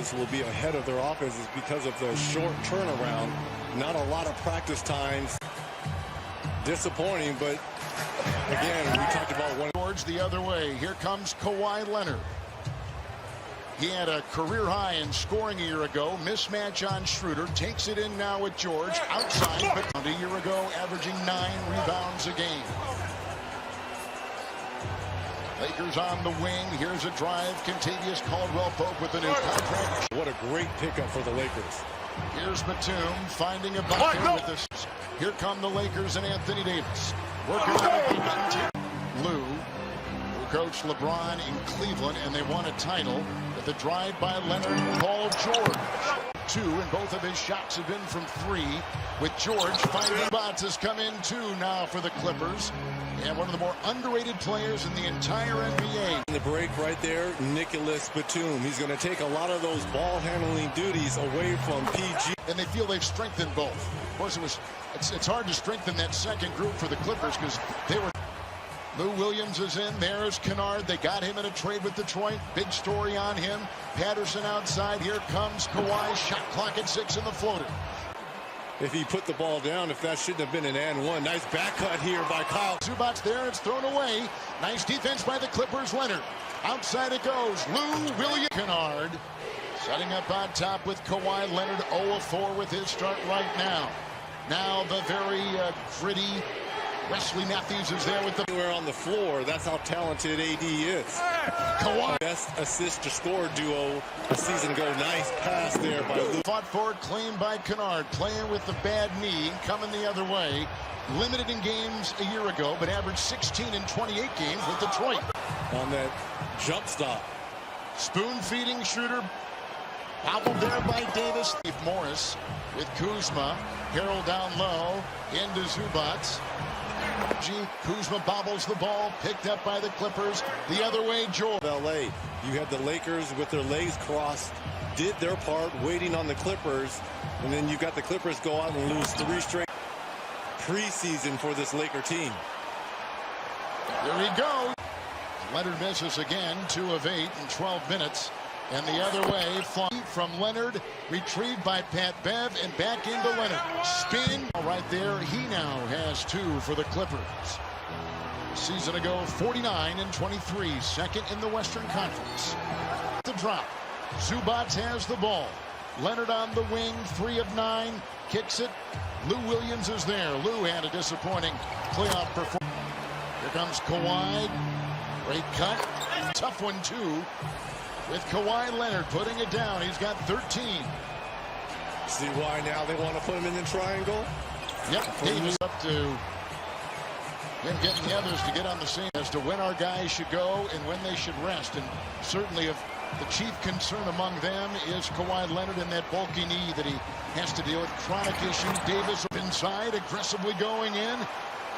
defenses will be ahead of their offenses because of the short turnaround. Not a lot of practice times. Disappointing, but again, we talked about one. George the other way. Here comes Kawhi Leonard. He had a career high in scoring a year ago. Mismatch on Schroeder. Takes it in now with George. Outside, but a year ago, averaging 9 rebounds a game. Lakers on the wing. Here's a drive. Contavious Caldwell-Pope with a new contract. What a great pickup for the Lakers. Here's Batum finding a bucket with this. Here come the Lakers and Anthony Davis. Working on Lou, who coached LeBron in Cleveland, and they won a title with a drive by Leonard. Paul George. 2, and both of his shots have been from 3. With George finding spots has come in 2 now for the Clippers. And one of the more underrated players in the entire NBA. The break right there, Nicholas Batum. He's going to take a lot of those ball handling duties away from PG. And they feel they've strengthened both. Of course, it's hard to strengthen that second group for the Clippers because they were. Lou Williams is in. There's Kennard. They got him in a trade with Detroit. Big story on him. Patterson outside. Here comes Kawhi. Shot clock at 6 in the floater. If he put the ball down, if that shouldn't have been an and one. Nice back cut here by Kyle. Zubac's there. It's thrown away. Nice defense by the Clippers. Leonard. Outside it goes. Lou Williams. Kennard setting up on top with Kawhi Leonard. 0-4 with his start right now. Now the very gritty Wesley Matthews is there with the. Anywhere on the floor. That's how talented AD is. Kawhi. Best assist to score duo the season ago. Nice pass there by Lou. Fought forward, claimed by Kennard. Playing with the bad knee, coming the other way. Limited in games a year ago, but averaged 16 in 28 games with Detroit. On that jump stop. Spoon feeding Schroeder. Bobbled there by Davis. Steve Morris with Kuzma. Harrell down low. Into Zubac. Kuzma bobbles the ball, picked up by the Clippers. The other way, George. LA, you had the Lakers with their legs crossed, did their part, waiting on the Clippers, and then you got the Clippers go out and lose 3 straight preseason for this Laker team. There he goes. Leonard misses again, 2 of 8 in 12 minutes. And the other way, from Leonard, retrieved by Pat Bev, and back into Leonard. Spin right there. He now has 2 for the Clippers. Season ago, 49 and 23, second in the Western Conference. The drop. Zubac has the ball. Leonard on the wing, 3 of 9, kicks it. Lou Williams is there. Lou had a disappointing playoff performance. Here comes Kawhi. Great cut. Tough one, too. With Kawhi Leonard putting it down. He's got 13. See why now they want to put him in the triangle? Yep, Davis up to him getting the others to get on the same as to when our guys should go and when they should rest. And certainly if the chief concern among them is Kawhi Leonard and that bulky knee that he has to deal with. Chronic issue. Davis inside, aggressively going in.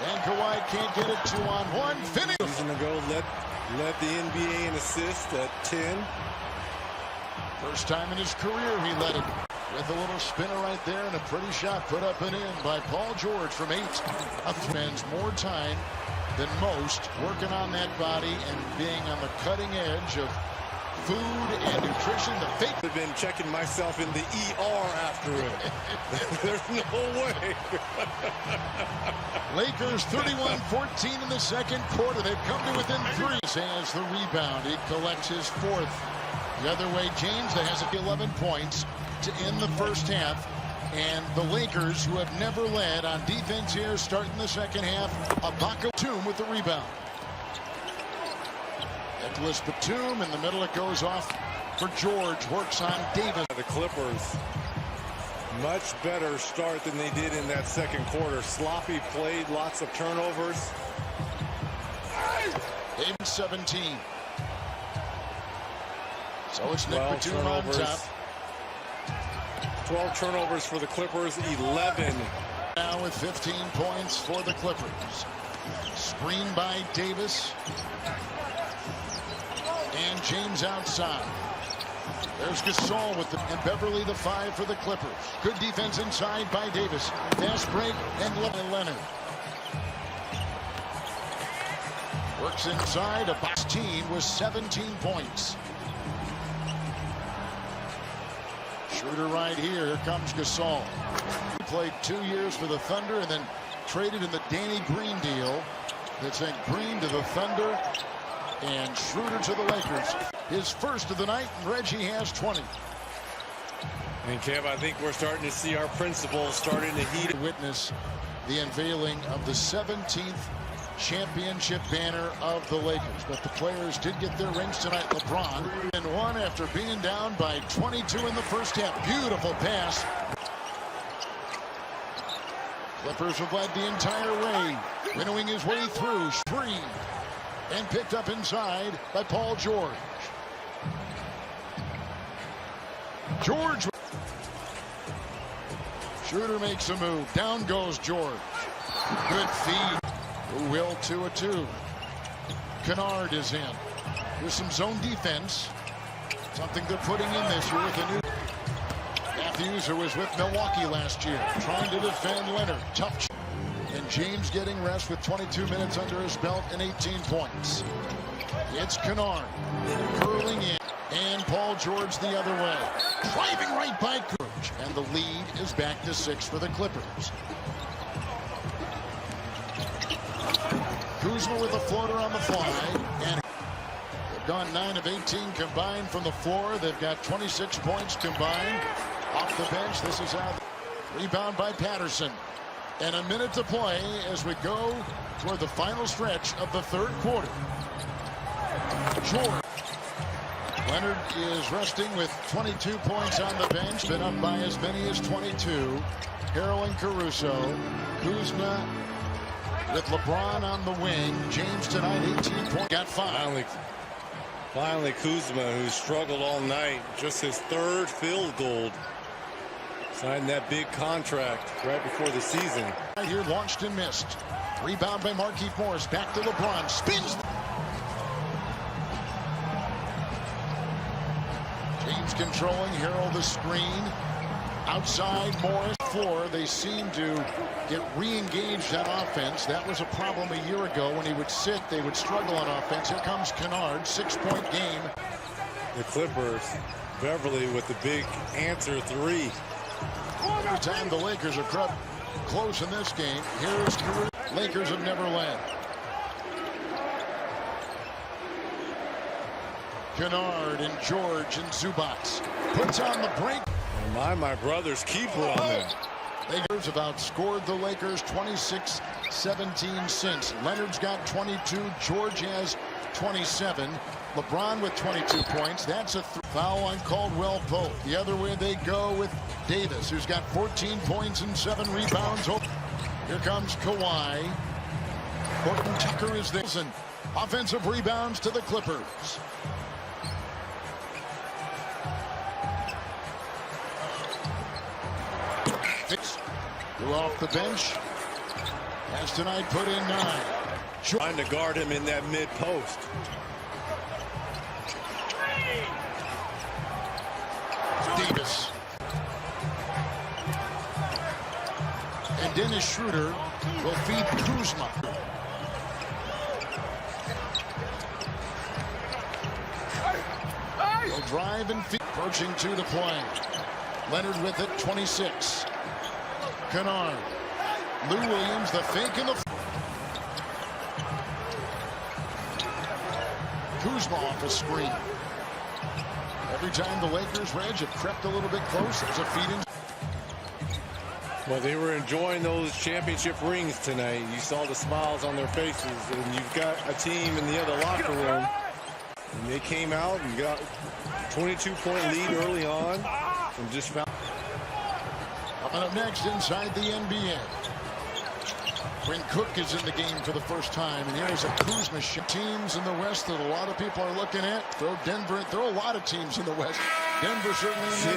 And Kawhi can't get it. 2-on-1. Finish. Season ago led the NBA in assists at 10. First time in his career he led it. With a little spinner right there and a pretty shot put up and in by Paul George from 8. Spends more time than most working on that body and being on the cutting edge of food and nutrition. The fake. I've been checking myself in the ER after it. There's no way. Lakers 31-14 in the second quarter. They've come to within 3. Has the rebound. He collects his 4th. The other way, James, that has 11 points to end the first half. And the Lakers, who have never led on defense here, starting the second half. Ibaka Batum with the rebound. Nicholas Batum in the middle. It goes off for George. Works on Davis. The Clippers, much better start than they did in that second quarter. Sloppy play, lots of turnovers. Davis 17. So it's Nick Batum on top. 12 turnovers for the Clippers, 11. Now with 15 points for the Clippers. Screen by Davis. And James outside. There's Gasol with and Beverly the 5 for the Clippers. Good defense inside by Davis. Fast break and Leonard. Works inside. A box team with 17 points. Schroeder right here. Here comes Gasol. He played 2 years for the Thunder and then traded in the Danny Green deal that sent Green to the Thunder and Schroeder to the Lakers. His first of the night, and Reggie has 20. And Kev, I think we're starting to see our principles starting to heat. Witness the unveiling of the 17th championship banner of the Lakers. But the players did get their rings tonight. LeBron and one after being down by 22 in the first half. Beautiful pass. Clippers have led the entire way, winnowing his way through. Free and picked up inside by Paul George. George. Schroeder makes a move. Down goes George. Good feed. Will to a 2. Kennard is in. There's some zone defense. Something they're putting in this year with a new Matthews, who was with Milwaukee last year, trying to defend Leonard. Tough. And James getting rest with 22 minutes under his belt and 18 points. It's Kennard curling in. And Paul George the other way. Driving right by Coach. And the lead is back to 6 for the Clippers. Kuzma with a floater on the fly. And they've gone 9 of 18 combined from the floor. They've got 26 points combined. Off the bench, this is out. Rebound by Patterson. And a minute to play as we go toward the final stretch of the third quarter. George. Leonard is resting with 22 points on the bench, been up by as many as 22. Harrell and Caruso. Kuzma with LeBron on the wing. James tonight 18 points. Got 5. Finally Kuzma, who struggled all night, just his 3rd field goal. Signed that big contract right before the season. Right here, launched and missed. Rebound by Markieff Morris. Back to LeBron. Spins. James controlling. Harrell the screen. Outside Morris. Floor. They seem to get re-engaged on offense. That was a problem a year ago. When he would sit, they would struggle on offense. Here comes Kennard. 6-point game. The Clippers. Beverly with the big answer 3. Every time the Lakers are close in this game, here's Caruso. Lakers have never led. Kennard and George and Zubac puts on the break. My brother's keeper on that. Lakers have outscored the Lakers 26-17 since. Leonard's got 22. George has 27. LeBron with 22 points. That's a foul on Caldwell Pope. The other way they go with Davis, who's got 14 points and 7 rebounds. Here comes Kawhi. Horton Tucker is there. And offensive rebounds to the Clippers. Fitz, who off the bench, has tonight put in 9. Trying to guard him in that mid post. Davis. And Dennis Schroeder will feed Kuzma. He'll drive and feed. Approaching 2 to play. Leonard with it, 26. Kennard. Lou Williams, the fake in the... Kuzma off a screen. Every time the Lakers, Reg, have crept a little bit close, there's a feed in. Well, they were enjoying those championship rings tonight. You saw the smiles on their faces, and you've got a team in the other locker room. And they came out and got a 22-point lead early on and just found. Coming up next inside the NBA. When Cook is in the game for the first time, and here's a Kuzma shot. Teams in the West that a lot of people are looking at. Throw Denver, throw a lot of teams in the West. Denver certainly in there.